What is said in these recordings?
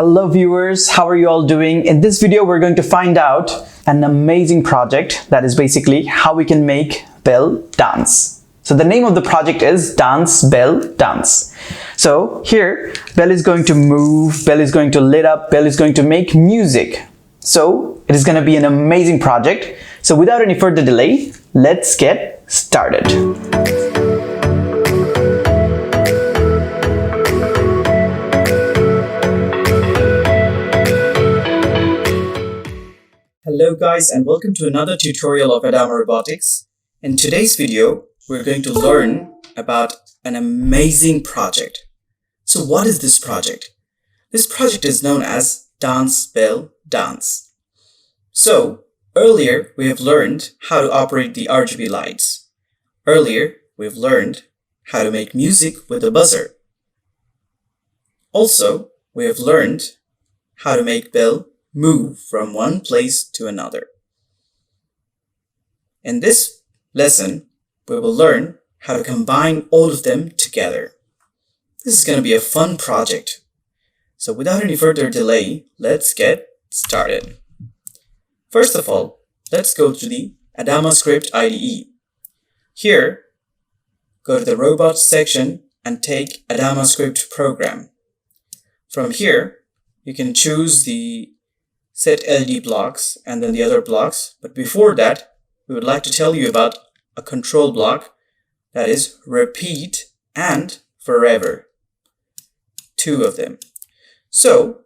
Hello viewers, how are you all doing? In this video, we're going to find out an amazing project that is basically how we can make Belle dance. So the name of the project is Dance Belle Dance. So here, Belle is going to move, Belle is going to lit up, Belle is going to make music. So it is going to be an amazing project. So without any further delay, let's get started. Hello guys, and welcome to another tutorial of Adama Robotics. In today's video, we're going to learn about an amazing project. So what is this project? This project is known as Dance Belle Dance. So earlier we have learned how to operate the RGB lights. Earlier we've learned how to make music with a buzzer. Also, we have learned how to make Belle move from one place to another. In this lesson, we will learn how to combine all of them together. This is going to be a fun project. So without any further delay, let's get started. First of all, let's go to the AdamaScript IDE. Here, go to the Robots section and take AdamaScript program. From here, you can choose the set LED blocks and then the other blocks. But before that, we would like to tell you about a control block that is repeat and forever. Two of them. So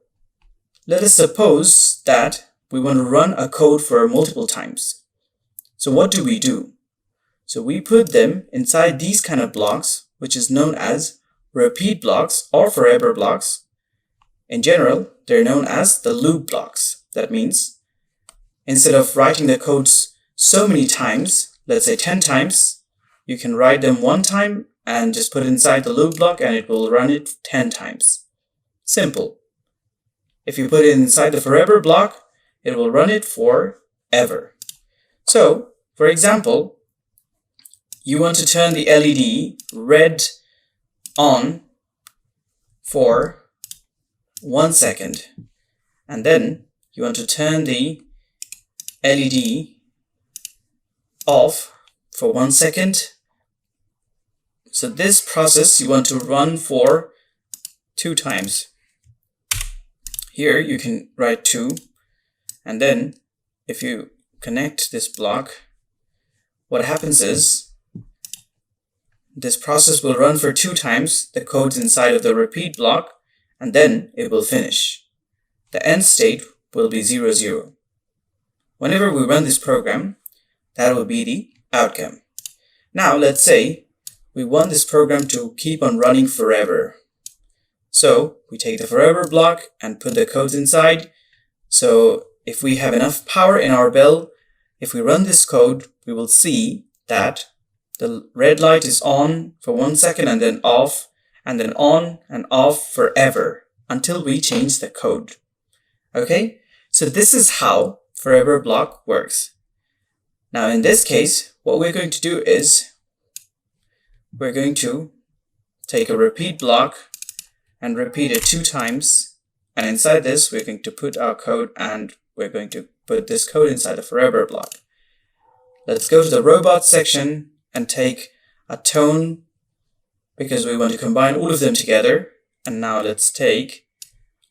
let us suppose that we want to run a code for multiple times. So what do? So we put them inside these kind of blocks, which is known as repeat blocks or forever blocks. In general, they're known as the loop blocks. That means instead of writing the codes so many times, let's say 10 times, you can write them one time and just put it inside the loop block and it will run it 10 times. Simple. If you put it inside the forever block, it will run it forever. So, for example, you want to turn the LED red on for 1 second, and then you want to turn the LED off for 1 second. So this process you want to run for 2 times. Here you can write 2, and then if you connect this block, what happens is this process will run for 2 times the codes inside of the repeat block, and then it will finish. The end state will be 0, 0. Whenever we run this program, that will be the outcome. Now let's say we want this program to keep on running forever. So we take the forever block and put the codes inside. So if we have enough power in our Belle, if we run this code, we will see that the red light is on for 1 second and then off, and then on and off forever until we change the code. Okay, so this is how forever block works. Now in this case, what we're going to do is we're going to take a repeat block and repeat it 2 times. And inside this, we're going to put our code and we're going to put this code inside the forever block. Let's go to the Robots section and take a tone because we want to combine all of them together. And now let's take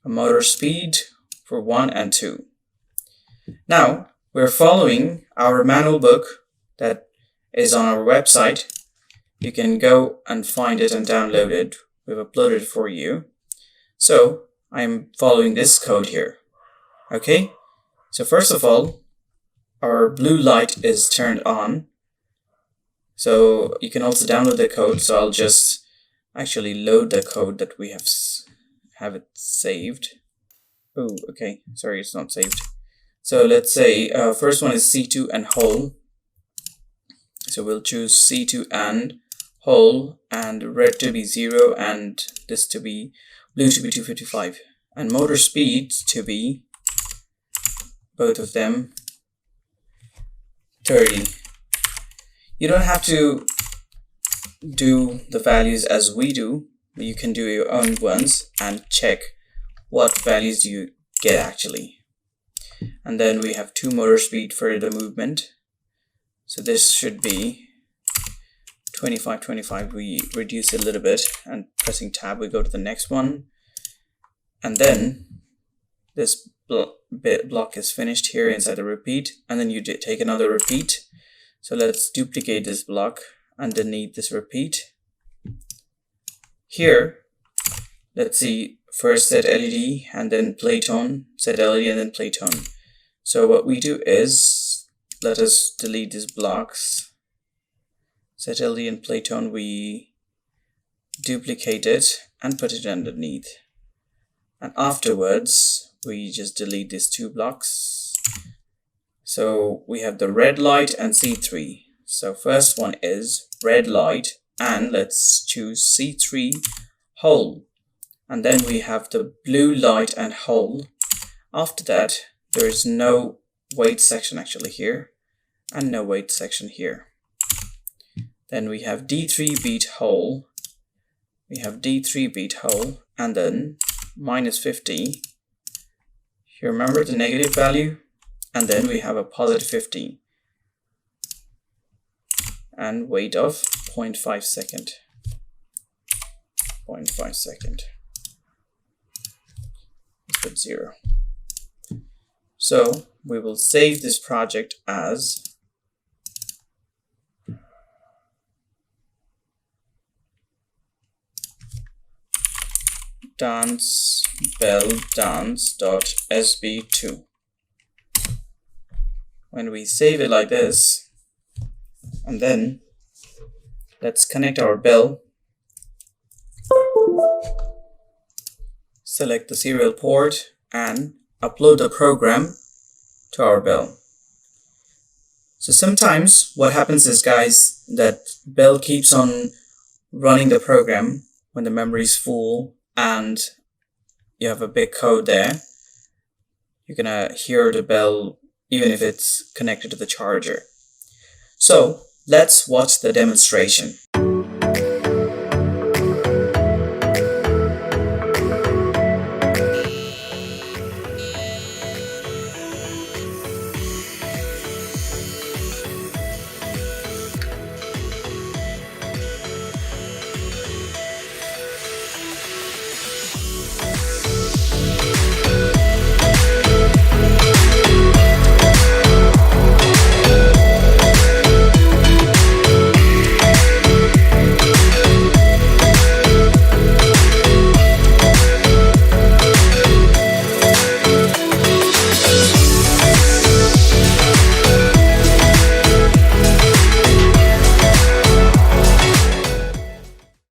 a motor speed for 1 and 2. Now, we're following our manual book that is on our website. You can go and find it and download it. We've uploaded it for you. So, I'm following this code here. Okay? So first of all, our blue light is turned on. So you can also download the code. So I'll just actually load the code that we have it saved. Oh, okay. Sorry, it's not saved. So let's say first one is C2 and whole. So we'll choose C2 and whole, and red to be 0 and this to be blue to be 255, and motor speed to be both of them 30. You don't have to do the values as we do, but you can do your own ones and check what values do you get actually. And then we have 2 motor speed for the movement. So this should be 25, 25. We reduce it a little bit, and pressing tab we go to the next one. And then this block is finished here inside the repeat, and then you take another repeat. So let's duplicate this block underneath this repeat. Here, let's see, first set LED and then play tone, set LED and then play tone. So what we do is, let us delete these blocks. Set LED and play tone, we duplicate it and put it underneath. And afterwards, we just delete these 2 blocks. So we have the red light and C3. So first one is red light, and let's choose C3 whole. And then we have the blue light and whole. After that, there is no weight section actually here, and no weight section here. Then we have D3 beat whole. We have D3 beat whole, and then minus 50. You remember the negative value? And then we have a positive 50. And weight of 0.5 second. 0.5 second. Let's put 0. So we will save this project as dancebelldance.sb2. When we save it like this, and then let's connect our bell, select the serial port and upload the program to our bell. So sometimes what happens is, guys, that bell keeps on running the program when the memory is full and you have a big code there. You're gonna hear the bell even if it's connected to the charger. So let's watch the demonstration.